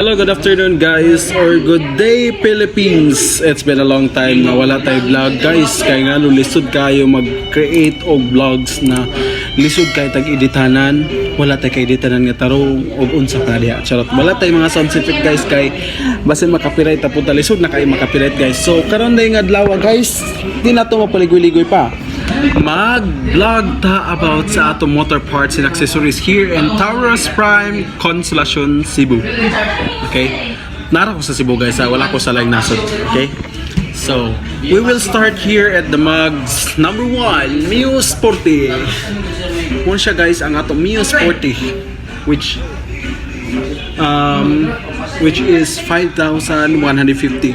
Hello, good afternoon guys, or good day Philippines. It's been a long time na wala tayo vlog guys. Kaya nga lisod kayo mag-create og vlogs na lisod kayo tag-editanan. Wala tayo ka-editanan nga tarong og unsa ka diha. Charot. Wala tayo mga sound effect guys kay basin makapiright tapos lisod na kayo makapiright guys. So karon day nga adlaw guys, di na to mapaligoy-ligoy pa. Mag-vlog ta about sa atong motor parts and accessories here in Taurus Prime, Consolacion, Cebu. Okay? Nara ko sa Cebu guys, wala ko sa lang nasod. Okay? So, we will start here at the mugs. Number 1, Mio Sporty. Kung siya guys, ang atong Mio Sporty, which is 5,150.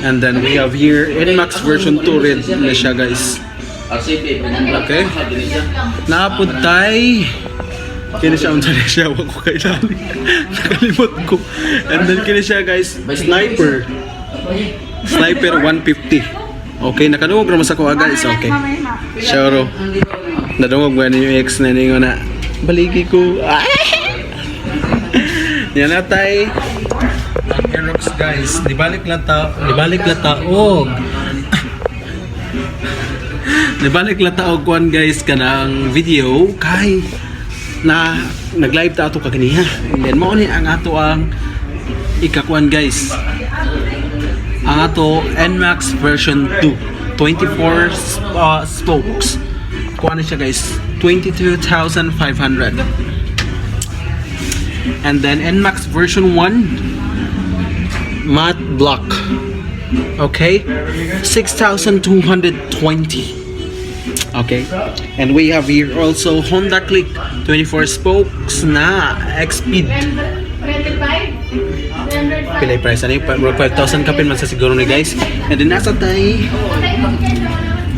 And then we have here NMAX version 2 red na siya guys. Okay. Naapod tay. Kini siya unsa siya wa ko kailan. Nakalimot ko. And then kini siya guys, Sniper. Sniper 150. Okay, nakadungog ra mas ako guys. Okay. Shoro. Nadungog ba ni yung ex na ninyo na baligi ko. Yan na tay. Aerox guys, dibalik lang ta og nibalik lang taog kuan guys kanang video kay na nag-live ta ato kaginiha. And then mao ni ang ato ang ikakuan guys. Ang ato NMAX version 2, 24 spokes. Kuan siya guys, 22,500. And then NMAX version 1 matte block. Okay? 6,220. Okay, and we have here also Honda Click 24 spokes na X-Speed. Pilay price ani 5,000 kapin man sa siguro ni guys. And then nasa tayo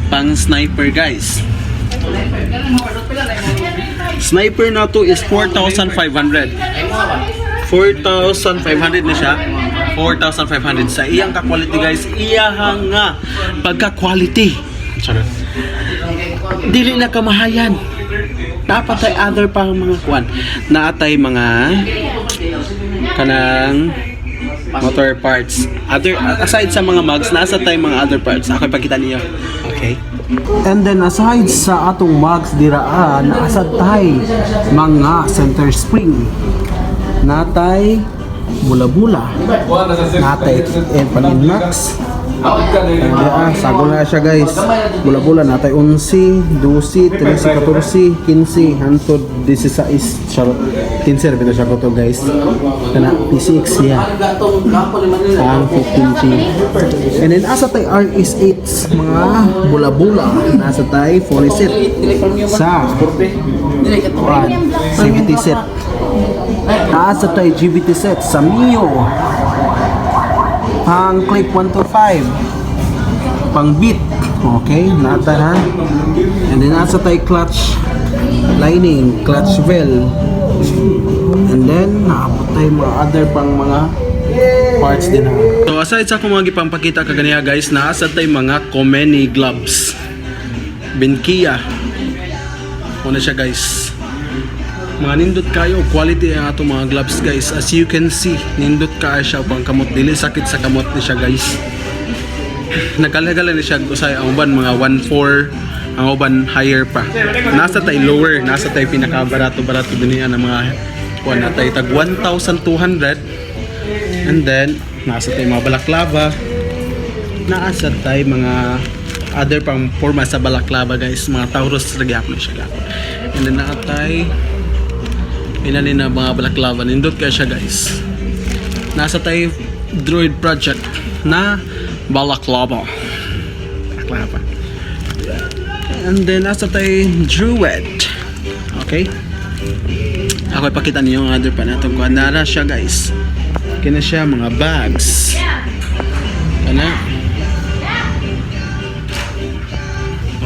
pang Sniper guys. Sniper na to is 4,500. 4,500 na siya. 4,500 sa iyang ka-quality guys. Iyang nga pagka-quality. Charot. Dili na kamahayan. Dapat ay other pang mga kuan. Naatay mga kanang motor parts. Other aside sa mga mugs, nasa tay mga other parts. Ako ipakita niyo. Okay. And then aside sa atong mugs diraan, nasa tay mga center spring. Natay bula-bula. Natay NMAX. Sagol na siya guys. Bula-bula natay 11, 12, 13, 14, 15, hantod 16. Charot. 15 bitaw siya ko to guys. Kana P6 siya. Ang 15G. And then asa tay RS8 mga bula-bula nasa tay 40 set sa 70 set. Asa tay GBT set sa Mio. Pang click 125, pang beat, okay, nata ha. And then nasa tayo clutch lining, clutch well, and then naabot tayo mga other pang mga parts din ha. So aside sa akong mga gipampakita kaganiya guys, nasa tayo mga Komeni gloves, Benkia, una siya guys. Mga nindot kayo, quality ang atong mga gloves guys. As you can see, nindot kayo siya pang kamot. Dili sakit sa kamot ni siya guys. Nagkalagalan ni siya usay ang uban mga 1.4, ang uban higher pa. Nasa tay lower, nasa tay pinaka-barato din yan ang mga kuan natay tag 1,200. And then nasa tay mga balaklava. Nasa tay mga other pang forma sa balaklava guys, mga Taurus lagi ako na siya. And then natay inanin na mga balaklava, nindot kaya siya guys. Nasa tayo Droid project na balaklava. And then nasa tayo Druid. Okay, ako ipakita niyo yung other pa natin kung nara siya guys. Kina siya mga bags kana.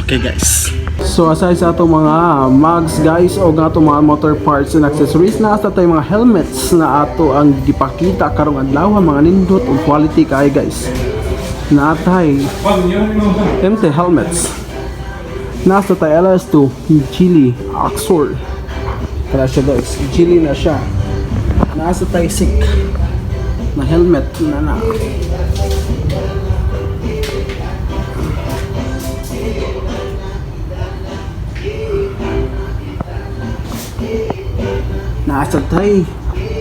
Okay guys, so aside sa itong mga mugs guys o nga itong mga motor parts and accessories, nasa tayo mga helmets na ato ang gipakita karong adlaw, mga nindot o quality kay guys. Natay MT helmets. Nasa tayo LS2 Geely Axor. Kaya siya guys, Geely na siya. Nasa tayo SICK na helmet na. Nasa tayo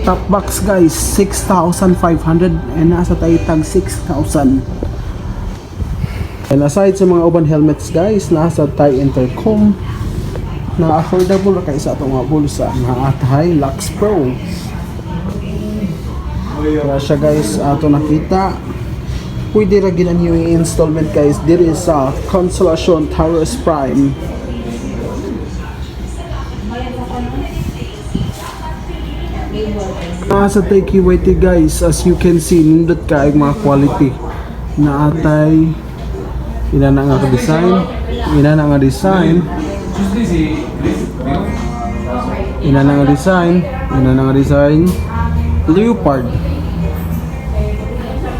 top box guys 6,500 and nasa tayo tag 6,000. And aside sa mga uban helmets guys, nasa tayo intercom na affordable kay sa atong mga bulsa na atay Lux Pro. Kaya siya guys ato nakita. Pwede ra gid ang i-installment guys diri sa Consolacion Taurus Prime. Sa tay KYT guys, as you can see, nindot ka ang mga quality na atay ina na nga design, ina na nga design, ina na nga design, ina na nga design, leopard,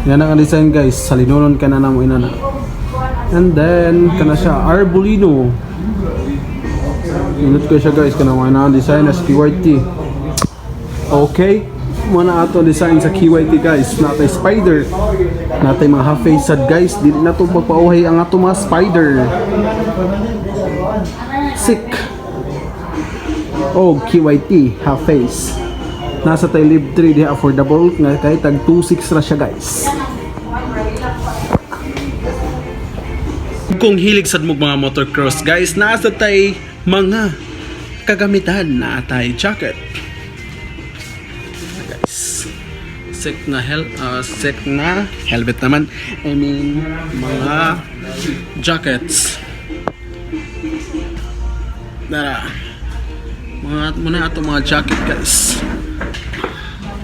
ina na nga design guys, salinolon ka na namo ina na, and then kana siya Arbolino, nindot ka siya guys, kana mga na design as KYT. Okay, muna ato design sa KYT guys. Natay spider, natay mga half-face sad guys. Dili na to magpauhay ang ato mga spider. Sick. Oh, KYT half-face. Nasa tay Live 3 di affordable nga kay tag 26 ra siya guys. Kung hilig sad mo mga motocross guys, nasa tay mga kagamitan na atay jacket. Sek na helmet naman. I mean, mga jackets. Dara. Muna ato mga jacket guys.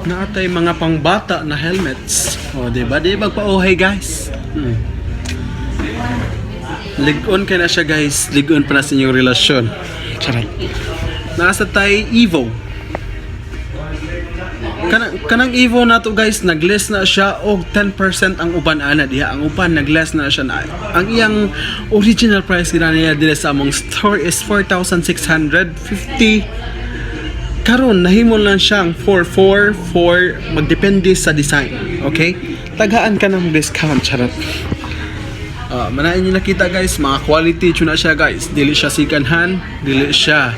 Naatay mga pangbata na helmets. O, diba? Di magpauhay guys. Ligon ka na siya guys. Ligon pa na sa inyong relasyon. Charot. Nasa tayo Evo. Kanang Evo na to guys, nag-less na siya og 10% ang uban ana diha. Ang uban nag-less na siya na. Ang iyang original price gina niya dili sa among store is 4,650. Karon nahimol lang siyang 444 magdepende sa design. Okay? Taghaan ka ng discount, charot. Manain niyo nakita guys, mga quality tuna siya guys. Dili siya second hand, dili siya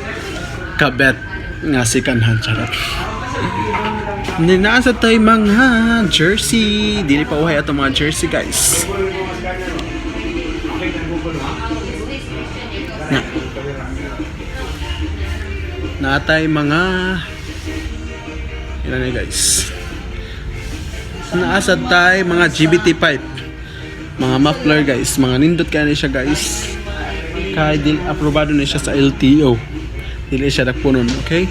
kabet nga second hand, charot. Nasa tayo mga jersey. Dili pa uhay ato mga jersey guys. Natay mga ilan na guys. Naasad tayo mga GBT pipe. Mga muffler guys. Mga nindot kaya na siya guys. Kaya din aprobado na siya sa LTO. Dili siya nagpunon, okay?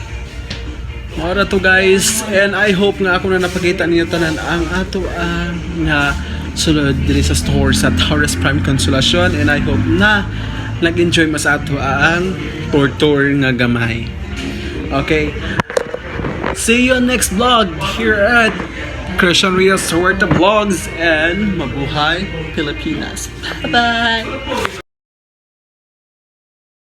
Mora to guys, and I hope nga ako na napakita ninyo tanan ang ato nga sulod diri sa store sa Taurus Prime Consolacion, and I hope na nag-enjoy mas ato ang tour nga gamay. Okay, see you on next vlog here at Christian Rios Huerta Vlogs, and mabuhay Pilipinas. Bye bye.